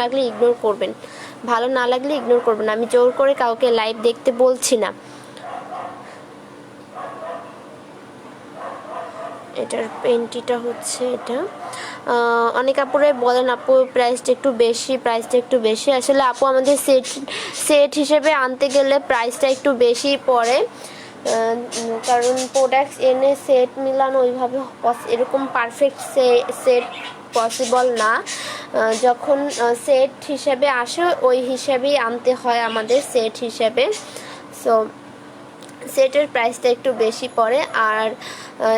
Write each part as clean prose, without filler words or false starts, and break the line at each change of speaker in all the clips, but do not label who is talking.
লাগলে ইগনোর করবেন, ভালো না লাগলে ইগনোর করবেন। আমি জোর করে কাউকে লাইভ দেখতে বলছি না। এটার পেন্টিটা হচ্ছে এটা। অনেক আপুরাই বলেন আপু প্রাইসটা একটু বেশি। আসলে আপু আমাদের সেট হিসেবে আনতে গেলে প্রাইসটা একটু বেশি পড়ে, কারণ প্রোডাক্টস এনে সেট মিলানো ওইভাবে এরকম পারফেক্ট সেট পসিবল না। যখন সেট হিসেবে আসে ওই হিসেবেই আনতে হয় আমাদের সেট হিসেবে। সো সেটের প্রাইসটা একটু বেশি পড়ে। আর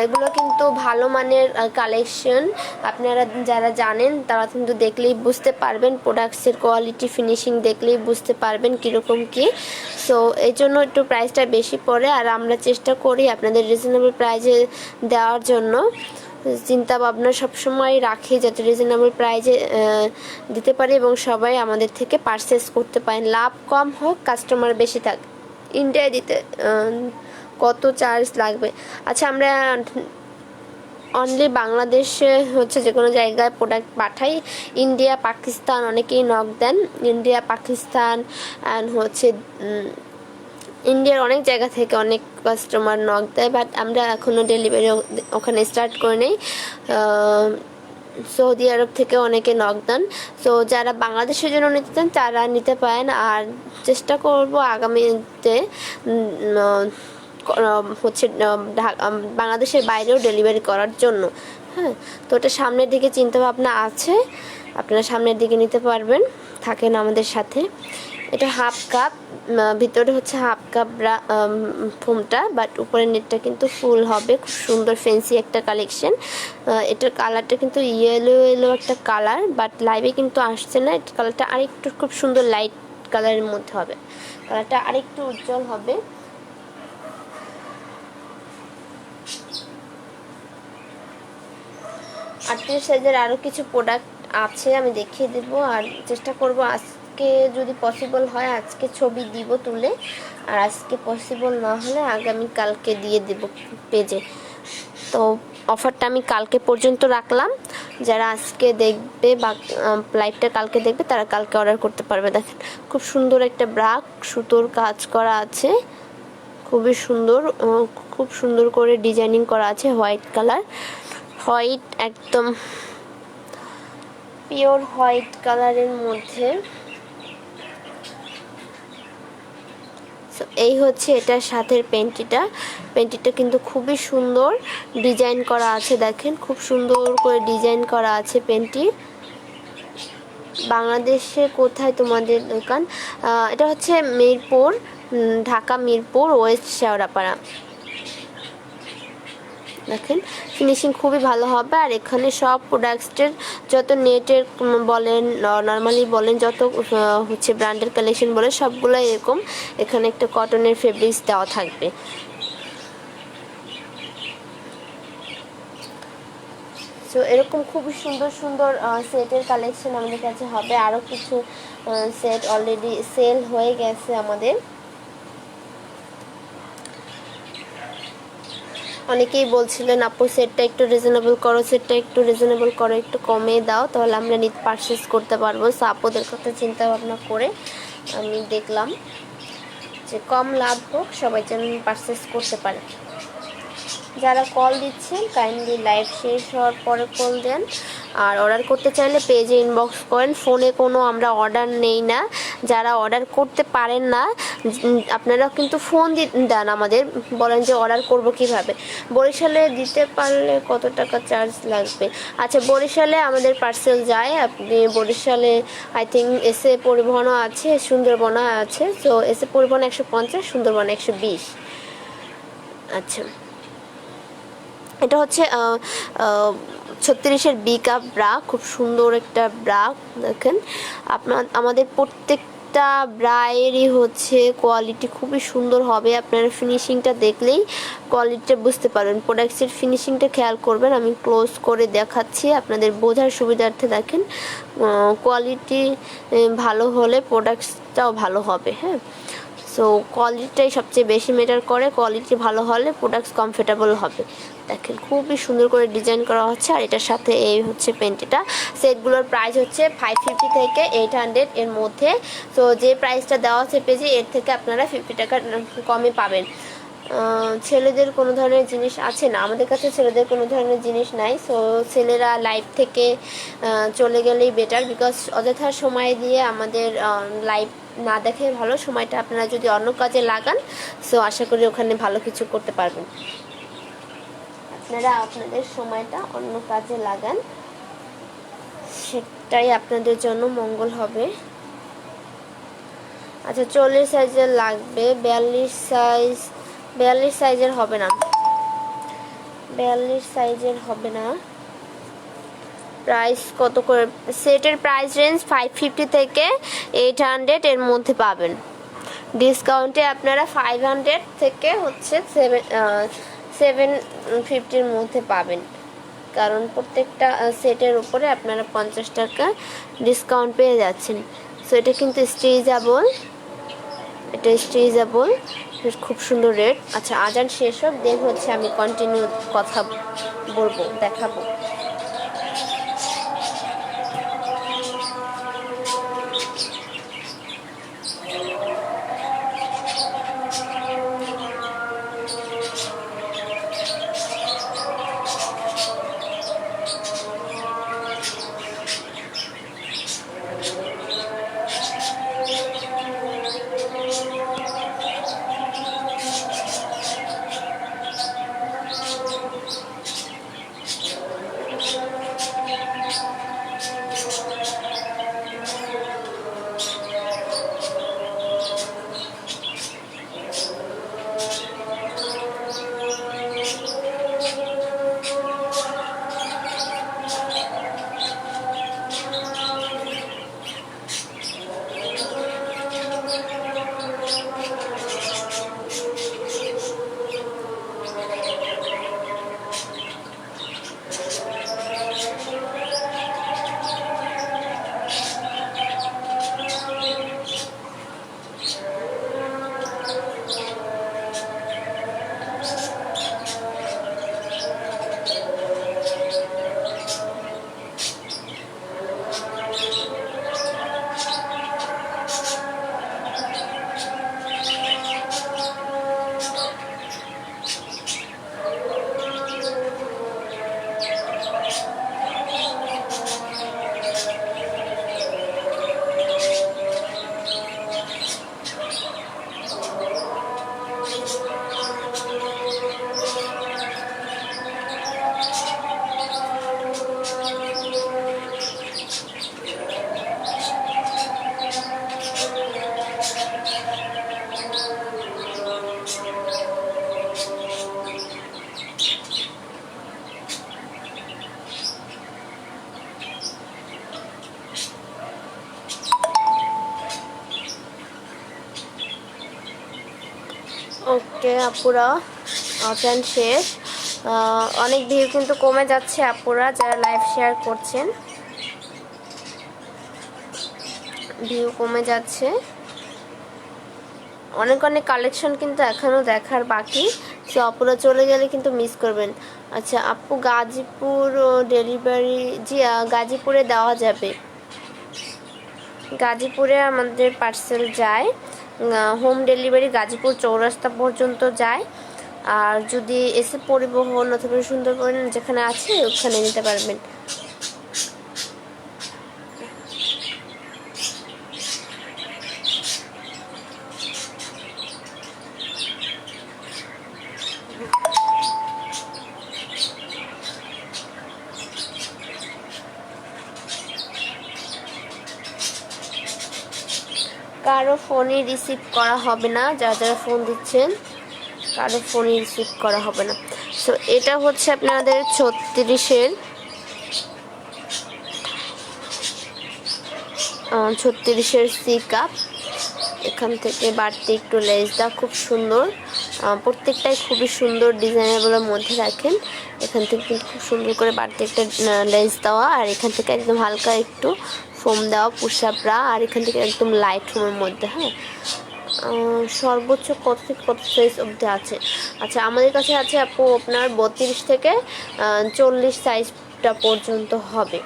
এগুলো কিন্তু ভালো মানের কালেকশন, আপনারা যারা জানেন তারা কিন্তু দেখলেই বুঝতে পারবেন, প্রোডাক্টসের কোয়ালিটি ফিনিশিং দেখলেই বুঝতে পারবেন কীরকম কী। সো এই জন্য একটু প্রাইসটা বেশি পড়ে, আর আমরা চেষ্টা করি আপনাদের রিজনেবল প্রাইসে দেওয়ার জন্য। চিন্তা ভাবনা সবসময় রাখি যাতে রিজনেবল প্রাইসে দিতে পারি এবং সবাই আমাদের থেকে পারচেস করতে পারেন। লাভ কম হোক, কাস্টমার বেশি থাক। ইন্ডিয়ায় দিতে কত চার্জ লাগবে? আচ্ছা, আমরা অনলি বাংলাদেশে হচ্ছে যে কোনো জায়গায় প্রোডাক্ট পাঠাই। ইন্ডিয়া পাকিস্তান অনেকেই নক দেন, ইন্ডিয়া পাকিস্তান অ্যান্ড হচ্ছে ইন্ডিয়ার অনেক জায়গা থেকে অনেক কাস্টমার নক দেয়, বাট আমরা এখনও ডেলিভারি ওখানে স্টার্ট করে নেই। সৌদি আরব থেকে অনেকে নক দেন। সো যারা বাংলাদেশের জন্য নিতে চান তারা নিতে পারেন, আর চেষ্টা করব আগামীতে হচ্ছে বাংলাদেশের বাইরেও ডেলিভারি করার জন্য। হ্যাঁ, তো ওটা সামনের দিকে চিন্তা ভাবনা আছে, আপনারা সামনের দিকে নিতে পারবেন, থাকেন আমাদের সাথে। এটা হাফ কাপ, ভিতরে হচ্ছে হাফ কাপ ফোমটা, বাট উপরের নেটটা কিন্তু ফুল হবে। খুব সুন্দর ফ্যান্সি একটা কালেকশন। এটার কালারটা কিন্তু ইয়েলো একটা কালার, বাট লাইভে কিন্তু আসছে না। এটা কালারটা আরেকটু খুব সুন্দর লাইট কালারের মধ্যে হবে, কালারটা আরেকটু উজ্জ্বল হবে। আটত্রিশ সাইজের আরও কিছু প্রোডাক্ট আছে, আমি দেখিয়ে দেব। আর চেষ্টা করব আজকে যদি পসিবল হয় আজকে ছবি দিব তুলে, আর আজকে পসিবল না হলে আগামী কালকে দিয়ে দেব পেজে। তো অফারটা আমি কালকে পর্যন্ত রাখলাম, যারা আজকে দেখবে বা লাইভটা কালকে দেখবে তারা কালকে অর্ডার করতে পারবে। দেখেন খুব সুন্দর একটা ব্রাক, সুতোর কাজ করা আছে, খুবই সুন্দর, খুব সুন্দর করে ডিজাইনিং করা আছে। হোয়াইট কালার, হোয়াইট একদম পিওর হোয়াইট কালারের মধ্যে। এই হচ্ছে এটার সাথের পেন্টিটা কিন্তু খুবই সুন্দর ডিজাইন করা আছে। দেখেন খুব সুন্দর করে ডিজাইন করা আছে পেন্টি। বাংলাদেশে কোথায় তোমাদের দোকান? এটা হচ্ছে মিরপুর, ঢাকা মিরপুর ওয়েস্ট শেওড়াপাড়া। দেখেন ফিনিশিং খুবই ভালো হবে। আর এখানে সব প্রোডাক্টসের যত নেটের বলেন নর্মালি বলেন যত হচ্ছে ব্র্যান্ডের কালেকশন বলে সবগুলো এরকম। এখানে একটা কটনের ফেব্রিক্স দেওয়া থাকবে। সো এরকম খুবই সুন্দর সুন্দর সেটের কালেকশন আমাদের কাছে হবে। আরও কিছু সেট অলরেডি সেল হয়ে গেছে আমাদের। অনেকেই বলছিলেন আপু সেটটা একটু রিজনেবল করো, একটু কমে দাও, তাহলে আমরা পারচেস করতে পারবো। সো আপুদের কথা চিন্তা ভাবনা করে আমি দেখলাম যে কম লাভ হোক, সবাই যেন পারচেস করতে পারে। যারা কল দিচ্ছেন কাইন্ডলি লাইভ শেষ হওয়ার পরে কল দেন। আর অর্ডার করতে চাইলে পেজে ইনবক্স করেন, ফোনে কোনো আমরা অর্ডার নেই না। যারা অর্ডার করতে পারেন না আপনারা কিন্তু ফোন দেন আমাদের, বলেন যে অর্ডার করব কিভাবে। বরিশালে দিতে পারলে কত টাকা চার্জ লাগবে? আচ্ছা, বরিশালে আমাদের পার্সেল যায়, আপনি বরিশালে আই থিঙ্ক এসে পরিবহনও আছে, সুন্দরবনও আছে। তো এসে পরিবহন 150, সুন্দরবন 120। আচ্ছা, এটা হচ্ছে 36-এর বি কাপ ব্রা, খুব সুন্দর একটা ব্রা। দেখেন আমাদের প্রত্যেকটা ব্রায়েরই হচ্ছে কোয়ালিটি খুবই সুন্দর হবে। আপনারা ফিনিশিংটা দেখলেই কোয়ালিটিটা বুঝতে পারবেন। প্রোডাক্টসের ফিনিশিংটা খেয়াল করবেন, আমি ক্লোজ করে দেখাচ্ছি আপনাদের বোঝার সুবিধার্থে। দেখেন কোয়ালিটি ভালো হলে প্রোডাক্টসটাও ভালো হবে। হ্যাঁ, সো কোয়ালিটিটাই সবচেয়ে বেশি ম্যাটার করে। কোয়ালিটি ভালো হলে প্রোডাক্টস কমফোর্টেবল হবে। দেখেন খুবই সুন্দর করে ডিজাইন করা হচ্ছে। আর এটার সাথে এই হচ্ছে পেন্টিটা। সেটগুলোর প্রাইস হচ্ছে 550 থেকে 800 এর মধ্যে। তো যে প্রাইসটা দেওয়া আছে পেজে এর থেকে আপনারা 50 টাকা কমে পাবেন। ছেলেদের কোনো ধরনের জিনিস আছে না, আমাদের কাছে ছেলেদের কোনো ধরনের জিনিস নাই। সো ছেলেরা লাইভ থেকে চলে গেলেই বেটার, বিকজ অযথা সময় দিয়ে আমাদের লাইভ না দেখে ভালো। সময়টা আপনারা যদি অন্য কাজে লাগান, সো আশা করি ওখানে ভালো কিছু করতে পারবেন। আপনারা আপনাদের সময়টা অন্য কাজে লাগান, সেটাই আপনাদের জন্য মঙ্গল হবে। আচ্ছা 40 সাইজের লাগবে, 42 সাইজের হবে না, 42 সাইজের হবে না। প্রাইস কত করে? সেটের প্রাইস রেঞ্জ 550 থেকে 800 এর মধ্যে পাবেন। ডিসকাউন্টে আপনারা 500 থেকে হচ্ছে 750 এর মধ্যে পাবেন, কারণ প্রত্যেকটা সেটের উপরে আপনারা 50 টাকা ডিসকাউন্ট পেয়ে যাচ্ছেন। সো এটা কিন্তু স্ট্রেচেবল, এটা স্ট্রেচেবল, খুব সুন্দর রেট। আচ্ছা আজান শেষ হোক, দেন হচ্ছে আমি কন্টিনিউ কথা বলবো, দেখাবো। ওকে আপুরা, অচান শেষ। অনেক ভিউ কিন্তু কমে যাচ্ছে আপুরা যারা লাইভ শেয়ার করছেন, ভিউ কমে যাচ্ছে। অনেক অনেক কালেকশন কিন্তু এখনও দেখার বাকি। সো আপুরা চলে গেলে কিন্তু মিস করবেন। আচ্ছা আপু গাজীপুর ডেলিভারি, জি গাজীপুরে দেওয়া যাবে, গাজীপুরে আমাদের পার্সেল যায়, হোম ডেলিভারি গাজীপুর চৌরাস্তা পর্যন্ত যায়। আর যদি এসে পরিবহন অথবা সুন্দরবন যেখানে আছে ওখানে নিতে পারবেন। কারো ফোনই রিসিভ করা হবে না, যারা যারা ফোন দিচ্ছেন কারো ফোনই রিসিভ করা হবে না। সো এটা হচ্ছে আপনাদের 36-এর সি কাপ। এখান থেকে বাড়তি একটু লেস দা, খুব সুন্দর, প্রত্যেকটাই খুবই সুন্দর ডিজাইনেবলের মধ্যে রাখেন। এখান থেকে কিন্তু খুব সুন্দর করে বাড়তি একটা লেস দেওয়া, আর এখান থেকে একদম হালকা একটু ফোম দেওয়া পুশ আপ ব্রা, আর এখান থেকে একদম লাইট ফোমের মধ্যে। হ্যাঁ সর্বোচ্চ কত থেকে কত সাইজ অবধি আছে? আচ্ছা, আমাদের কাছে আছে আপু আপনার 32 থেকে 40 সাইজটা পর্যন্ত হবে।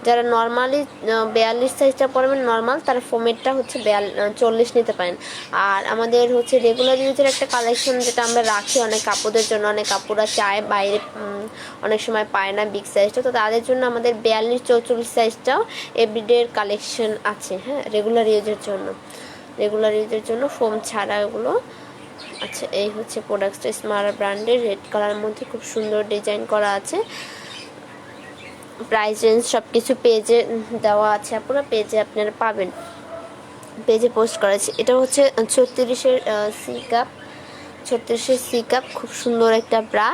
যারা নর্মালি 42 সাইজটা পরবেন নর্মাল, তারা ফোমেরটা হচ্ছে 40 নিতে পারেন। আর আমাদের হচ্ছে রেগুলার ইউজের একটা কালেকশন যেটা আমরা রাখি অনেক কাপড়দের জন্য, অনেক কাপড়রা চায় বাইরে অনেক সময় পায় না বিগ সাইজটা, তো তাদের জন্য আমাদের 42-44 সাইজটাও এভরিডের কালেকশন আছে। হ্যাঁ, রেগুলার ইউজের জন্য ফোম ছাড়া এগুলো। আচ্ছা, এই হচ্ছে প্রোডাক্টটা স্মারা ব্র্যান্ডের, রেড কালারের মধ্যে খুব সুন্দর ডিজাইন করা আছে। প্রাইস রেঞ্জ সব কিছু পেজে দেওয়া আছে, আপনারা পেজে আপনারা পাবেন, পেজে পোস্ট করেছি। এটা হচ্ছে 36-এর সি কাপ, খুব সুন্দর একটা ব্রা।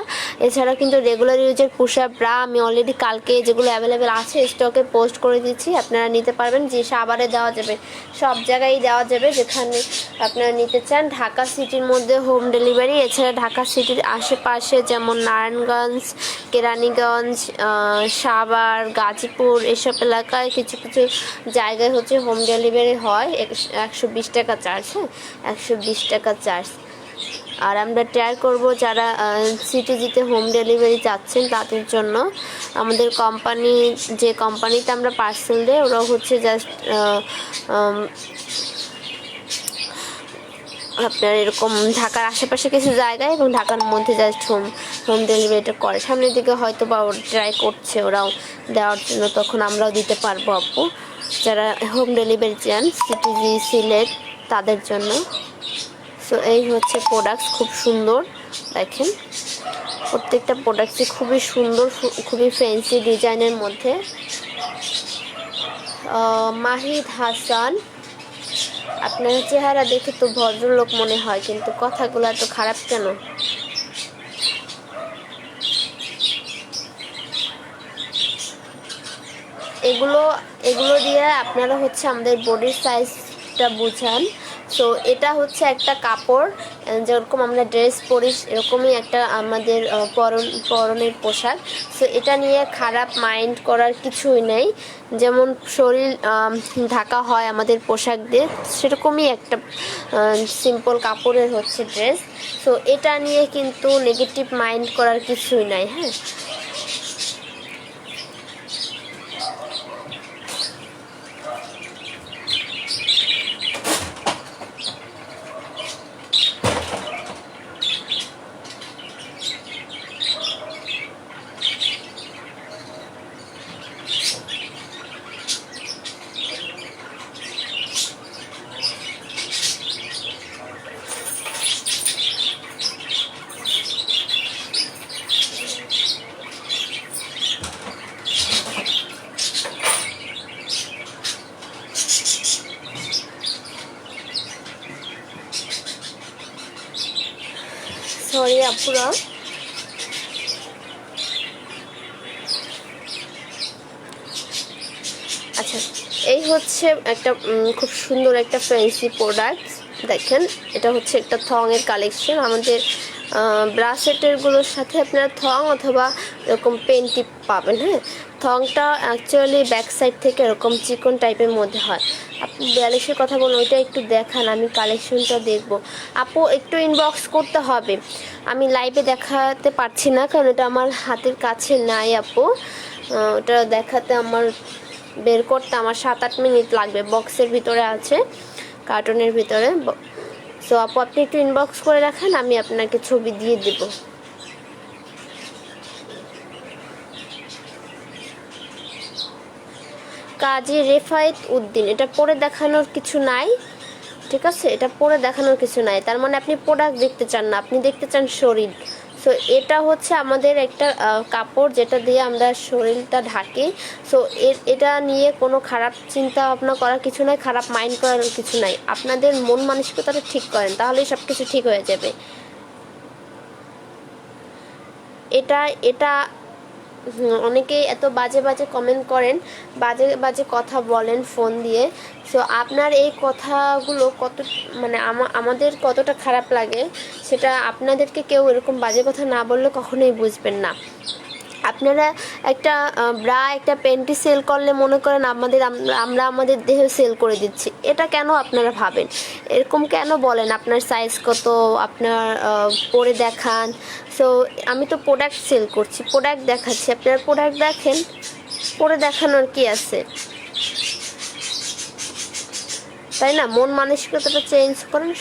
এছাড়া কিন্তু রেগুলার ইউজের পুষা ব্রা আমি অলরেডি কালকে যেগুলো অ্যাভেলেবেল আছে স্টকে পোস্ট করে দিচ্ছি, আপনারা নিতে পারবেন। যে সাভারে দেওয়া যাবে, সব জায়গায় দেওয়া যাবে যেখানে আপনারা নিতে চান। ঢাকা সিটির মধ্যে হোম ডেলিভারি, এছাড়া ঢাকা সিটির আশেপাশে যেমন নারায়ণগঞ্জ, কেরানীগঞ্জ, সাভার, গাজীপুর এসব এলাকায় কিছু কিছু জায়গায় হচ্ছে হোম ডেলিভারি হয়। 120 টাকা চার্জ, হ্যাঁ 120 টাকা চার্জ। আর আমরা ট্রাই করব যারা সিটিজিতে হোম ডেলিভারি চাচ্ছেন তাদের জন্য। আমাদের কোম্পানি, যে কোম্পানিতে আমরা পার্সেল দেই, ওরাও হচ্ছে জাস্ট আপনার এরকম ঢাকার আশেপাশে কিছু জায়গায় এবং ঢাকার মধ্যে জাস্ট হোম ডেলিভারিটা করে। সামনের দিকে হয়তো বা ওরা ট্রাই করছে ওরাও দেওয়ার জন্য, তখন আমরাও দিতে পারবো আপু। যারা হোম ডেলিভারি চান সিটিজি সিলেট তাদের জন্য। সো এই হচ্ছে প্রোডাক্টস, খুব সুন্দর দেখেন, প্রত্যেকটা প্রোডাক্টই খুবই সুন্দর, খুবই ফ্যান্সি ডিজাইনের মধ্যে। মাহিদ হাসান, আপনার চেহারা দেখে তো ভদ্রলোক মনে হয়, কিন্তু কথাগুলো এত খারাপ কেন? এগুলো দিয়ে আপনারা হচ্ছে আমাদের বডির সাইজটা বুঝান। সো এটা হচ্ছে একটা কাপড়, যেরকম আমরা ড্রেস পরি এরকমই একটা আমাদের পরনের পোশাক। সো এটা নিয়ে খারাপ মাইন্ড করার কিছুই নেই। যেমন শরীর ঢাকা হয় আমাদের পোশাক দিয়ে, সেরকমই একটা সিম্পল কাপড়ের হচ্ছে ড্রেস। সো এটা নিয়ে কিন্তু নেগেটিভ মাইন্ড করার কিছুই নাই। হ্যাঁ, সরি আপুরা। আচ্ছা, এই হচ্ছে একটা খুব সুন্দর একটা ফ্যান্সি প্রোডাক্ট দেখেন। এটা হচ্ছে একটা থংয়ের কালেকশন। আমাদের ব্রাসলেটেরগুলোর সাথে আপনারা থং অথবা এরকম পেন্টি পাবেন। হ্যাঁ, থংটা অ্যাকচুয়ালি ব্যাক সাইড থেকে এরকম চিকন টাইপের মধ্যে হয়। আপনি 42-এর কথা বলুন, ওইটা একটু দেখান, আমি কালেকশনটা দেখব। আপু একটু ইনবক্স করতে হবে, আমি লাইভে দেখাতে পারছি না কারণ এটা আমার হাতের কাছে নাই আপু। ওটা দেখাতে আমার বের করতে আমার 7-8 মিনিট লাগবে। বক্সের ভিতরে আছে, কার্টুনের ভিতরে। সো আপু আপনি একটু ইনবক্স করে রাখেন, আমি আপনাকে ছবি দিয়ে দেব। কাজী রেফায়েত উদ্দিন, এটা পরে দেখানোর কিছু নাই, ঠিক আছে? এটা পরে দেখানোর কিছু নাই, তার মানে আপনি প্রোডাক্ট দেখতে চান না, আপনি দেখতে চান শরীর। সো এটা হচ্ছে আমাদের একটা কাপড় যেটা দিয়ে আমরা শরীরটা ঢাকি। সো এটা নিয়ে কোনো খারাপ চিন্তা ভাবনা করার কিছু নাই, খারাপ মাইন্ড করার কিছু নাই। আপনাদের মন মানসিকতাটা ঠিক করেন, তাহলেই সব কিছু ঠিক হয়ে যাবে। এটা অনেকেই এত বাজে বাজে কমেন্ট করেন, বাজে বাজে কথা বলেন ফোন দিয়ে। সো আপনার এই কথাগুলো কত মানে আমাদের কতটা খারাপ লাগে সেটা আপনাদেরকে কেউ এরকম বাজে কথা না বললে কখনোই বুঝবেন না। আপনারা একটা ব্রা একটা প্যান্টি সেল করলে মনে করেন আমরা আমাদের দেহে সেল করে দিচ্ছি, এটা কেন আপনারা ভাবেন? এরকম কেন বলেন? আপনার সাইজ কত, আপনার পরে দেখান। সো আমি তো প্রোডাক্ট সেল করছি, প্রোডাক্ট দেখাচ্ছি, আপনারা প্রোডাক্ট দেখেন, পরে দেখানোর কি আছে, তাই না? মন মানসিকতাটা চেঞ্জ করেন।